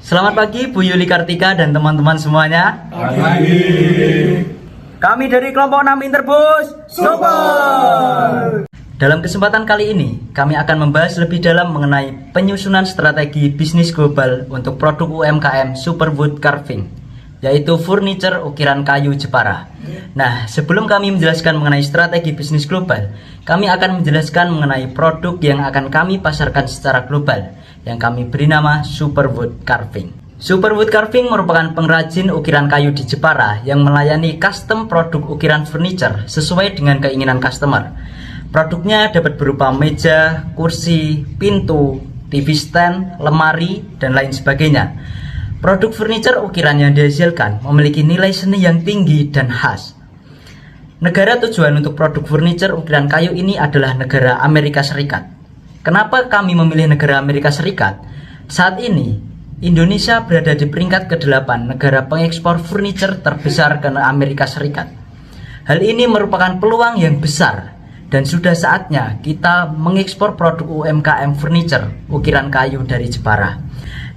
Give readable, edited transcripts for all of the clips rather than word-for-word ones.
Selamat pagi Bu Yuli Kartika dan teman-teman semuanya. Pagi. Kami dari kelompok 6 Interbus Super. Dalam kesempatan kali ini, kami akan membahas lebih dalam mengenai penyusunan strategi bisnis global untuk produk UMKM Superwood Carving, yaitu furniture ukiran kayu Jepara. Nah, sebelum kami menjelaskan mengenai strategi bisnis global, kami akan menjelaskan mengenai produk yang akan kami pasarkan secara global, yang kami beri nama Superwood Carving. Superwood Carving merupakan pengrajin ukiran kayu di Jepara yang melayani custom produk ukiran furniture sesuai dengan keinginan customer. Produknya dapat berupa meja, kursi, pintu, TV stand, lemari, dan lain sebagainya. Produk furniture ukiran yang dihasilkan memiliki nilai seni yang tinggi dan khas. Negara tujuan untuk produk furniture ukiran kayu ini adalah negara Amerika Serikat. Kenapa kami memilih negara Amerika Serikat? Saat ini, Indonesia berada di peringkat ke-8 negara pengekspor furniture terbesar ke Amerika Serikat. Hal ini merupakan peluang yang besar dan sudah saatnya kita mengekspor produk UMKM furniture ukiran kayu dari Jepara.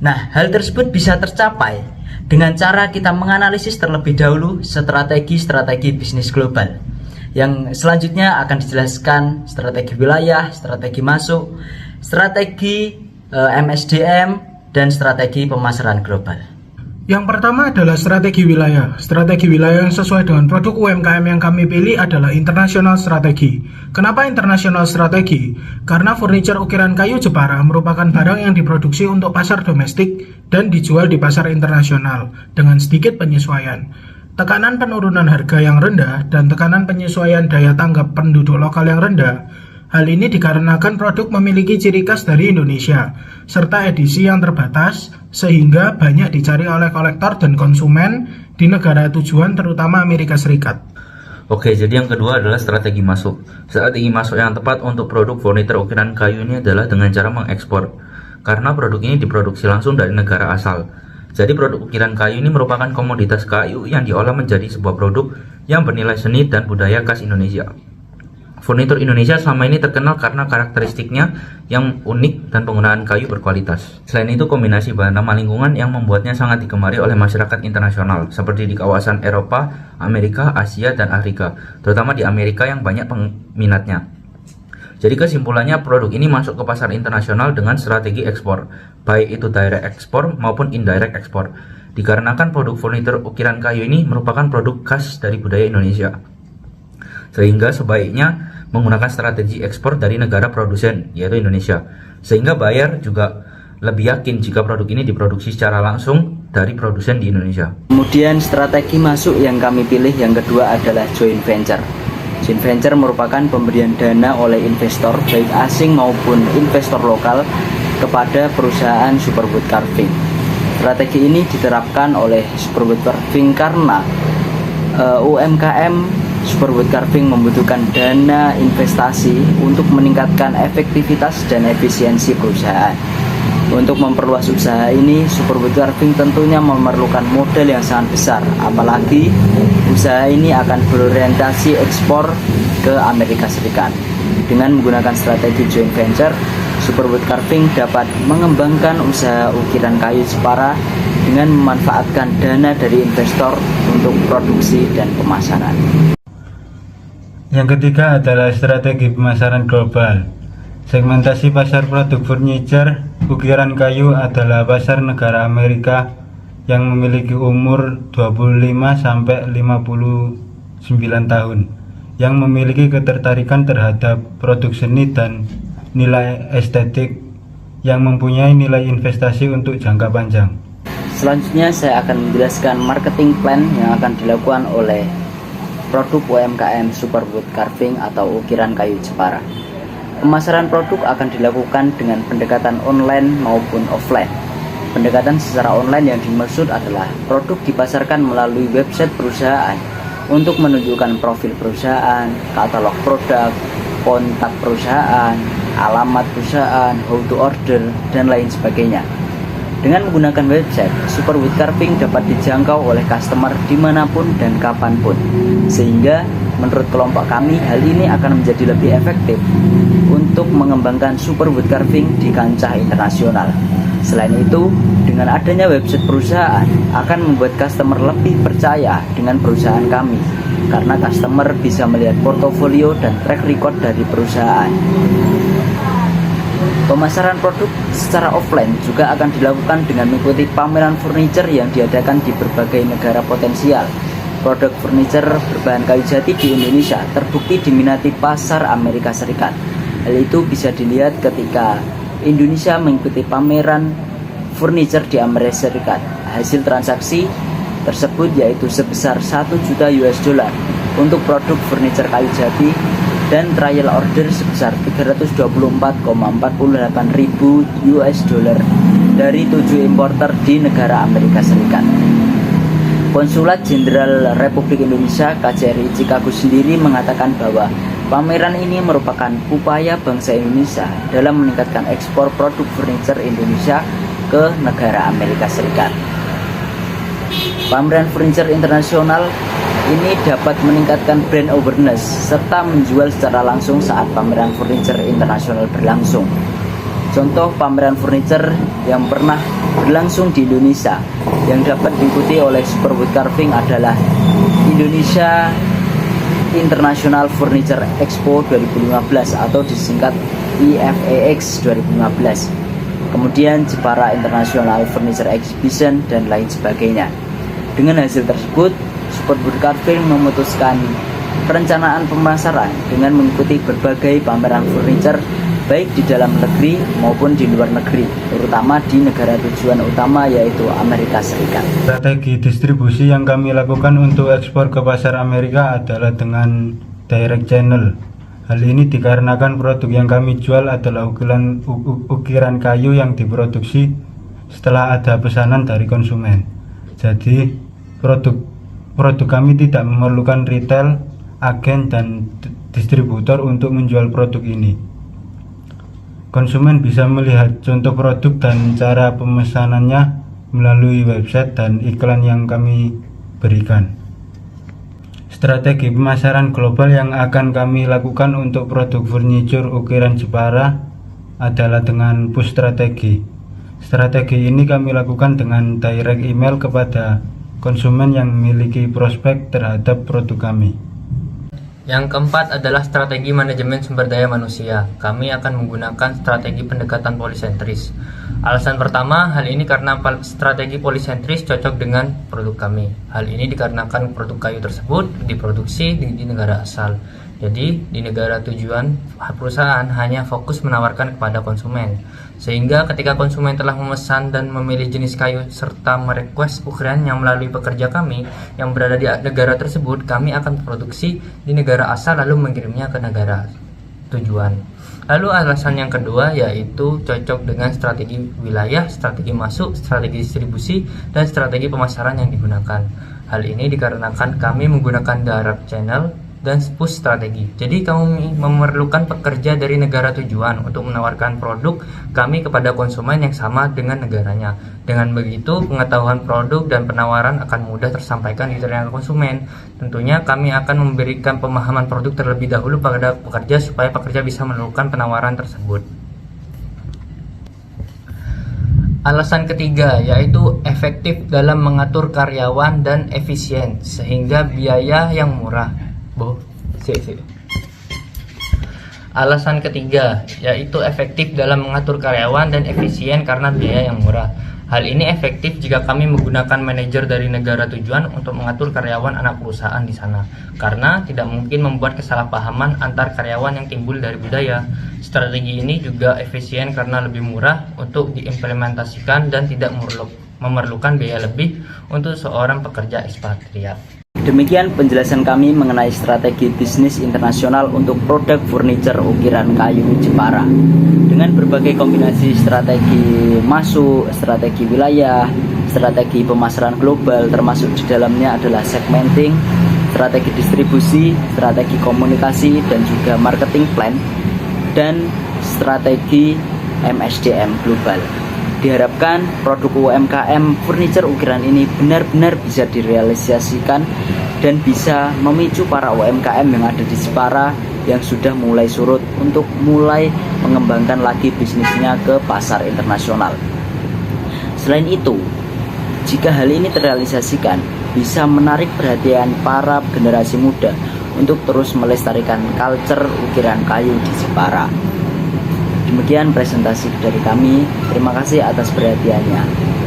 Nah, hal tersebut bisa tercapai dengan cara kita menganalisis terlebih dahulu strategi bisnis global. Yang selanjutnya akan dijelaskan strategi wilayah, strategi masuk, strategi MSDM, dan strategi pemasaran global. Yang pertama adalah strategi wilayah. Strategi wilayah yang sesuai dengan produk UMKM yang kami pilih adalah internasional strategi. Kenapa internasional strategi? Karena furniture ukiran kayu Jepara merupakan barang yang diproduksi untuk pasar domestik dan dijual di pasar internasional dengan sedikit penyesuaian. Tekanan penurunan harga yang rendah dan tekanan penyesuaian daya tanggap penduduk lokal yang rendah. Hal ini dikarenakan produk memiliki ciri khas dari Indonesia, serta edisi yang terbatas, sehingga banyak dicari oleh kolektor dan konsumen di negara tujuan terutama Amerika Serikat. Oke, jadi yang kedua adalah strategi masuk. Strategi masuk yang tepat untuk produk furniture ukiran kayu ini adalah dengan cara mengekspor, karena produk ini diproduksi langsung dari negara asal. Jadi produk ukiran kayu ini merupakan komoditas kayu yang diolah menjadi sebuah produk yang bernilai seni dan budaya khas Indonesia. Furnitur Indonesia selama ini terkenal karena karakteristiknya yang unik dan penggunaan kayu berkualitas. Selain itu, kombinasi bahan ramah lingkungan yang membuatnya sangat digemari oleh masyarakat internasional, seperti di kawasan Eropa, Amerika, Asia, dan Afrika, terutama di Amerika yang banyak peminatnya. Jadi kesimpulannya, produk ini masuk ke pasar internasional dengan strategi ekspor, baik itu direct ekspor maupun indirect ekspor, dikarenakan produk furnitur ukiran kayu ini merupakan produk khas dari budaya Indonesia. Sehingga sebaiknya menggunakan strategi ekspor dari negara produsen, yaitu Indonesia, sehingga buyer juga lebih yakin jika produk ini diproduksi secara langsung dari produsen di Indonesia. Kemudian strategi masuk yang kami pilih yang kedua adalah joint venture. Joint venture merupakan pemberian dana oleh investor baik asing maupun investor lokal kepada perusahaan Superwood Carving. Strategi ini diterapkan oleh Superwood Carving karena UMKM Superwood Carving membutuhkan dana investasi untuk meningkatkan efektivitas dan efisiensi perusahaan. Untuk memperluas usaha ini, Superwood Carving tentunya memerlukan modal yang sangat besar, apalagi usaha ini akan berorientasi ekspor ke Amerika Serikat. Dengan menggunakan strategi joint venture, Superwood Carving dapat mengembangkan usaha ukiran kayu Jepara dengan memanfaatkan dana dari investor untuk produksi dan pemasaran. Yang ketiga adalah strategi pemasaran global. Segmentasi pasar produk furniture ukiran kayu adalah pasar negara Amerika yang memiliki umur 25 sampai 59 tahun, yang memiliki ketertarikan terhadap produk seni dan nilai estetik, yang mempunyai nilai investasi untuk jangka panjang. Selanjutnya saya akan menjelaskan marketing plan yang akan dilakukan oleh produk UMKM Superwood Carving atau ukiran kayu Jepara. Pemasaran produk akan dilakukan dengan pendekatan online maupun offline. Pendekatan secara online yang dimaksud adalah produk dipasarkan melalui website perusahaan untuk menunjukkan profil perusahaan, katalog produk, kontak perusahaan, alamat perusahaan, how to order, dan lain sebagainya. Dengan menggunakan website, Superwood Carving dapat dijangkau oleh customer dimanapun dan kapanpun. Sehingga menurut kelompok kami, hal ini akan menjadi lebih efektif untuk mengembangkan Superwood Carving di kancah internasional. Selain itu, Dengan adanya website perusahaan akan membuat customer lebih percaya dengan perusahaan kami, karena customer bisa melihat portofolio dan track record dari perusahaan. Pemasaran produk secara offline juga akan dilakukan dengan mengikuti pameran furniture yang diadakan di berbagai negara potensial. Produk furniture berbahan kayu jati di Indonesia terbukti diminati pasar Amerika Serikat. Hal itu bisa dilihat ketika Indonesia mengikuti pameran furniture di Amerika Serikat. Hasil transaksi tersebut yaitu sebesar 1 juta US dollar untuk produk furniture kayu jati dan trial order sebesar 324,48 ribu US dollar dari 7 importer di negara Amerika Serikat. Konsulat Jenderal Republik Indonesia KJRI Chicago sendiri mengatakan bahwa pameran ini merupakan upaya bangsa Indonesia dalam meningkatkan ekspor produk furniture Indonesia ke negara Amerika Serikat. Pameran furniture internasional ini dapat meningkatkan brand awareness serta menjual secara langsung saat pameran furniture internasional berlangsung. Contoh pameran furniture yang pernah berlangsung di Indonesia yang dapat diikuti oleh Superwood Carving adalah Indonesia International Furniture Expo 2015 atau disingkat IFEX 2015. Kemudian Jepara International Furniture Exhibition dan lain sebagainya. Dengan hasil tersebut, Superwood Carving memutuskan perencanaan pemasaran dengan mengikuti berbagai pameran furniture baik di dalam negeri maupun di luar negeri, terutama di negara tujuan utama yaitu Amerika Serikat. Strategi distribusi yang kami lakukan untuk ekspor ke pasar Amerika adalah dengan direct channel. Hal ini dikarenakan produk yang kami jual adalah ukiran kayu yang diproduksi setelah ada pesanan dari konsumen. Jadi produk kami tidak memerlukan retail, agen, dan distributor untuk menjual produk ini. Konsumen bisa melihat contoh produk dan cara pemesanannya melalui website dan iklan yang kami berikan. Strategi pemasaran global yang akan kami lakukan untuk produk furniture ukiran Jepara adalah dengan push strategi. Strategi ini kami lakukan dengan direct email kepada konsumen yang memiliki prospek terhadap produk kami. Yang keempat adalah strategi manajemen sumber daya manusia. Kami akan menggunakan strategi pendekatan polisentris. Alasan pertama, hal ini karena strategi polisentris cocok dengan produk kami. Hal ini dikarenakan produk kayu tersebut diproduksi di negara asal. Jadi, di negara tujuan perusahaan hanya fokus menawarkan kepada konsumen. Sehingga ketika konsumen telah memesan dan memilih jenis kayu serta merequest ukirannya melalui pekerja kami yang berada di negara tersebut, kami akan produksi di negara asal lalu mengirimnya ke negara tujuan. Lalu alasan yang kedua yaitu cocok dengan strategi wilayah, strategi masuk, strategi distribusi, dan strategi pemasaran yang digunakan. Hal ini dikarenakan kami menggunakan direct channel dan push strategi. Jadi kami memerlukan pekerja dari negara tujuan untuk menawarkan produk kami kepada konsumen yang sama dengan negaranya. Dengan begitu, pengetahuan produk dan penawaran akan mudah tersampaikan di telinga konsumen. Tentunya kami akan memberikan pemahaman produk terlebih dahulu pada pekerja supaya pekerja bisa melakukan penawaran tersebut. Alasan ketiga yaitu efektif dalam mengatur karyawan dan efisien sehingga biaya yang murah. Alasan ketiga yaitu efektif dalam mengatur karyawan dan efisien karena biaya yang murah. Hal ini efektif jika kami menggunakan manajer dari negara tujuan untuk mengatur karyawan anak perusahaan di sana, karena tidak mungkin membuat kesalahpahaman antar karyawan yang timbul dari budaya. Strategi ini juga efisien karena lebih murah untuk diimplementasikan dan tidak memerlukan biaya lebih untuk seorang pekerja ekspatriat. Demikian penjelasan kami mengenai strategi bisnis internasional untuk produk furniture ukiran kayu Jepara. Dengan berbagai kombinasi strategi masuk, strategi wilayah, strategi pemasaran global, termasuk di dalamnya adalah segmenting, strategi distribusi, strategi komunikasi, dan juga marketing plan, dan strategi MSDM global. Diharapkan produk UMKM furniture ukiran ini benar-benar bisa direalisasikan dan bisa memicu para UMKM yang ada di Jepara yang sudah mulai surut untuk mulai mengembangkan lagi bisnisnya ke pasar internasional. Selain itu, jika hal ini terrealisasikan, bisa menarik perhatian para generasi muda untuk terus melestarikan culture ukiran kayu di Jepara. Demikian presentasi dari kami. Terima kasih atas perhatiannya.